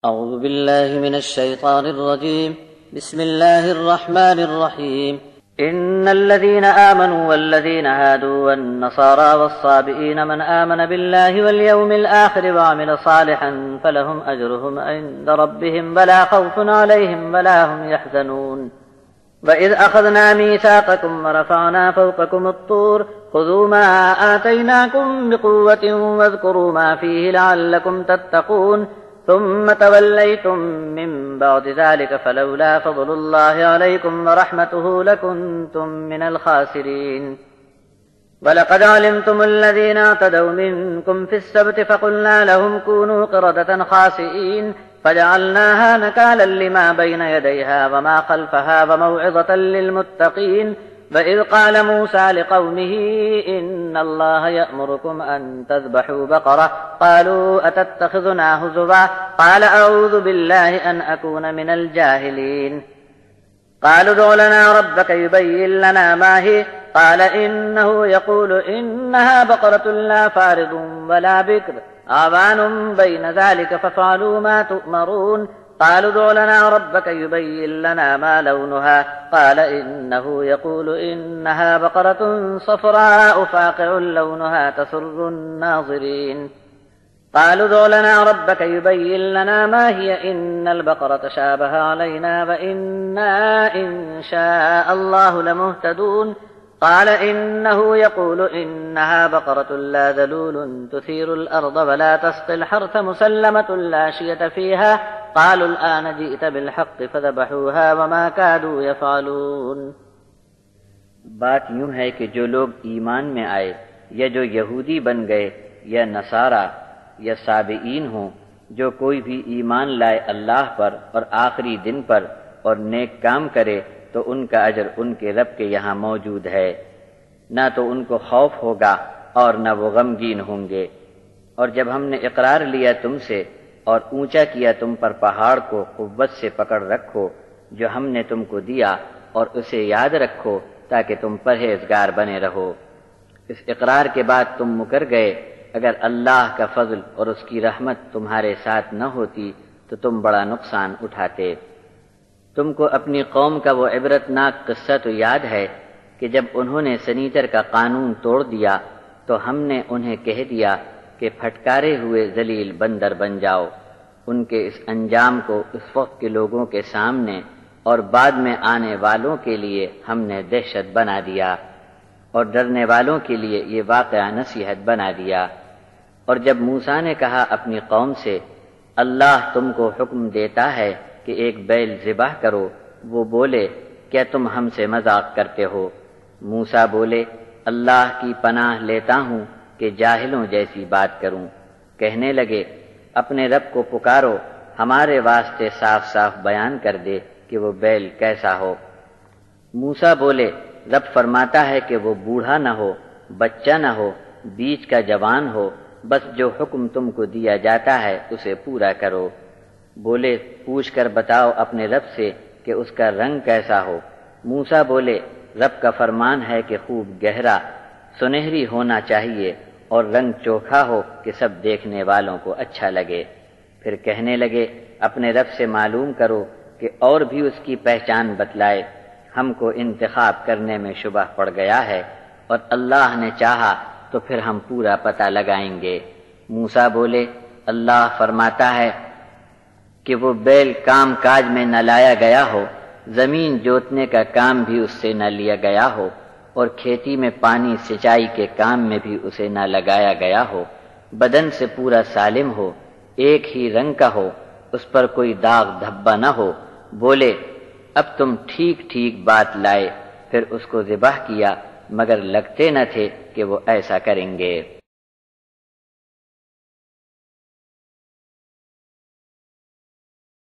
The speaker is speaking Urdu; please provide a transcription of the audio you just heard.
أعوذ بالله من الشيطان الرجيم. بسم الله الرحمن الرحيم. إن الذين آمنوا والذين هادوا والنصارى والصابئين من آمن بالله واليوم الآخر وعمل صالحا فلهم أجرهم عند ربهم ولا خوف عليهم ولا هم يحزنون. وإذ أخذنا ميثاقكم ورفعنا فوقكم الطور خذوا ما آتيناكم بقوة واذكروا ما فيه لعلكم تتقون ثم توليتم من بعد ذلك فلولا فضل الله عليكم ورحمته لكنتم من الخاسرين. ولقد علمتم الذين اعتدوا منكم في السبت فقلنا لهم كونوا قردة خاسئين فجعلناها نكالا لما بين يديها وما خلفها وموعظة للمتقين. وإذ قال موسى لقومه إن الله يأمركم أن تذبحوا بقرة قالوا أتتخذنا هزوا قال أعوذ بالله أن أكون من الجاهلين. قالوا ادع لنا ربك يبين لنا ما هي قال إنه يقول إنها بقرة لا فارض ولا بكر آوان بين ذلك فافعلوا ما تؤمرون. قالوا ادع لنا ربك يبين لنا ما لونها قال إنه يقول إنها بقرة صفراء فاقع لونها تسر الناظرين. قالوا ادع لنا ربك يبين لنا ما هي إن البقرة شابه علينا وإنا إن شاء الله لمهتدون. قال إنه يقول إنها بقرة لا ذلول تثير الأرض ولا تسقي الحرث مسلمة لا شية فيها قالوا الآن جئت بالحق فذبحوها وما كادوا يفعلون. بات یوں ہے کہ جو لوگ ایمان میں آئے یا جو یہودی بن گئے یا نصارہ یا سابئین ہوں، جو کوئی بھی ایمان لائے اللہ پر اور آخری دن پر اور نیک کام کرے تو ان کا اجر ان کے رب کے یہاں موجود ہے، نہ تو ان کو خوف ہوگا اور نہ وہ غمگین ہوں گے۔ اور جب ہم نے اقرار لیا تم سے اور اونچا کیا تم پر پہاڑ کو قوت سے پکڑ رکھو جو ہم نے تم کو دیا اور اسے یاد رکھو تاکہ تم پرہیزگار بنے رہو۔ اس اقرار کے بعد تم مکر گئے، اگر اللہ کا فضل اور اس کی رحمت تمہارے ساتھ نہ ہوتی تو تم بڑا نقصان اٹھاتے۔ تم کو اپنی قوم کا وہ عبرتناک قصہ تو یاد ہے کہ جب انہوں نے سنیچر کا قانون توڑ دیا تو ہم نے انہیں کہہ دیا کہ پھٹکارے ہوئے ذلیل بندر بن جاؤ۔ ان کے اس انجام کو اس وقت کے لوگوں کے سامنے اور بعد میں آنے والوں کے لیے ہم نے دہشت بنا دیا اور ڈرنے والوں کے لیے یہ واقعہ نصیحت بنا دیا۔ اور جب موسیٰ نے کہا اپنی قوم سے اللہ تم کو حکم دیتا ہے کہ ایک بیل ذبح کرو، وہ بولے کیا تم ہم سے مذاق کرتے ہو؟ موسیٰ بولے اللہ کی پناہ لیتا ہوں کہ جاہلوں جیسی بات کروں۔ کہنے لگے اپنے رب کو پکارو، ہمارے واسطے صاف صاف بیان کر دے کہ وہ بیل کیسا ہو۔ موسیٰ بولے رب فرماتا ہے کہ وہ بوڑھا نہ ہو، بچہ نہ ہو، بیچ کا جوان ہو، بس جو حکم تم کو دیا جاتا ہے اسے پورا کرو۔ بولے پوچھ کر بتاؤ اپنے رب سے کہ اس کا رنگ کیسا ہو۔ موسیٰ بولے رب کا فرمان ہے کہ خوب گہرا سنہری ہونا چاہیے اور رنگ چوکھا ہو کہ سب دیکھنے والوں کو اچھا لگے۔ پھر کہنے لگے اپنے رب سے معلوم کرو کہ اور بھی اس کی پہچان بتلائے، ہم کو انتخاب کرنے میں شبہ پڑ گیا ہے اور اللہ نے چاہا تو پھر ہم پورا پتہ لگائیں گے۔ موسیٰ بولے اللہ فرماتا ہے کہ وہ بیل کام کاج میں نہ لایا گیا ہو، زمین جوتنے کا کام بھی اس سے نہ لیا گیا ہو اور کھیتی میں پانی سچائی کے کام میں بھی اسے نہ لگایا گیا ہو، بدن سے پورا سالم ہو، ایک ہی رنگ کا ہو، اس پر کوئی داغ دھبا نہ ہو۔ بولے اب تم ٹھیک ٹھیک بات لائے، پھر اس کو ذبح کیا مگر لگتے نہ تھے کہ وہ ایسا کریں گے۔